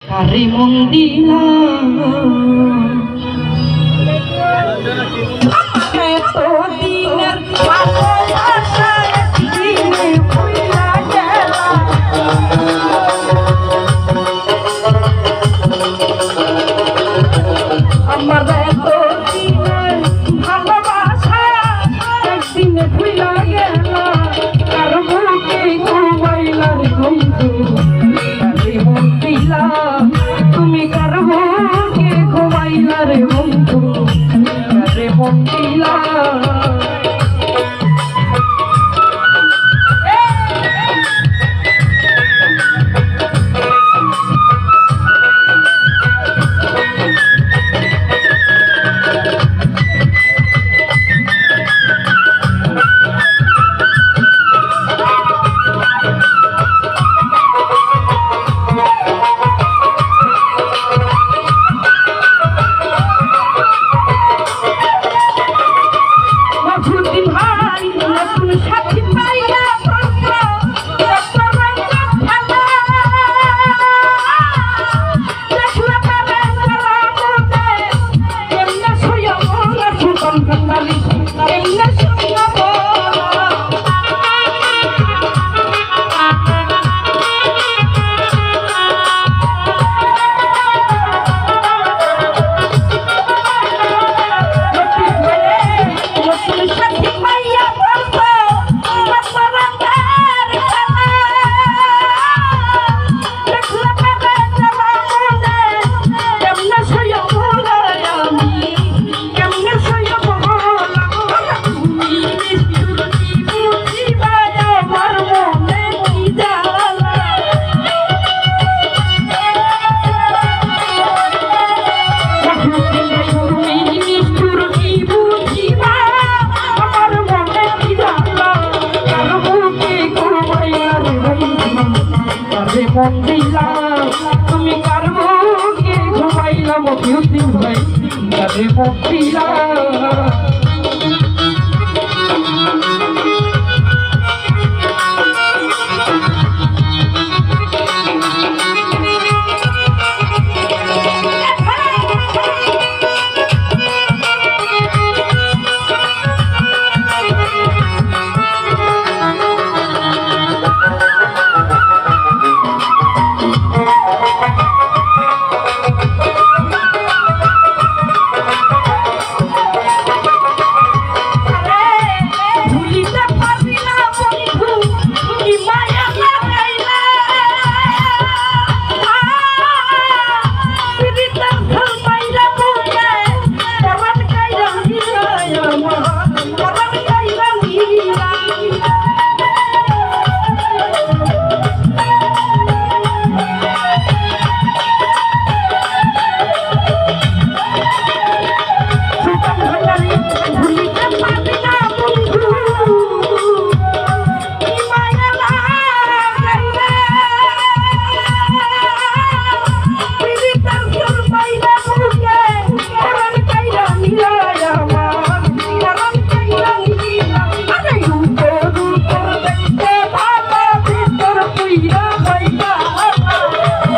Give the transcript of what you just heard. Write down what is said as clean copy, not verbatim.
কারে মন দিলাম দিনের ভালোবাসা দিনে ভুইলা গেলাম আমার দিনের ভালোবাসা একদিনে ভুইলা গেলাম কার বুকে ঘুমাইলার বন্ধু কারে মন দিলাম তুমি কার বুকে ঘুমাইলার বন্ধু কারে মন দিলাম মন দিলাম তুমি কার বুকে ঘুমাইলাম ভাই কারে মন দিলাম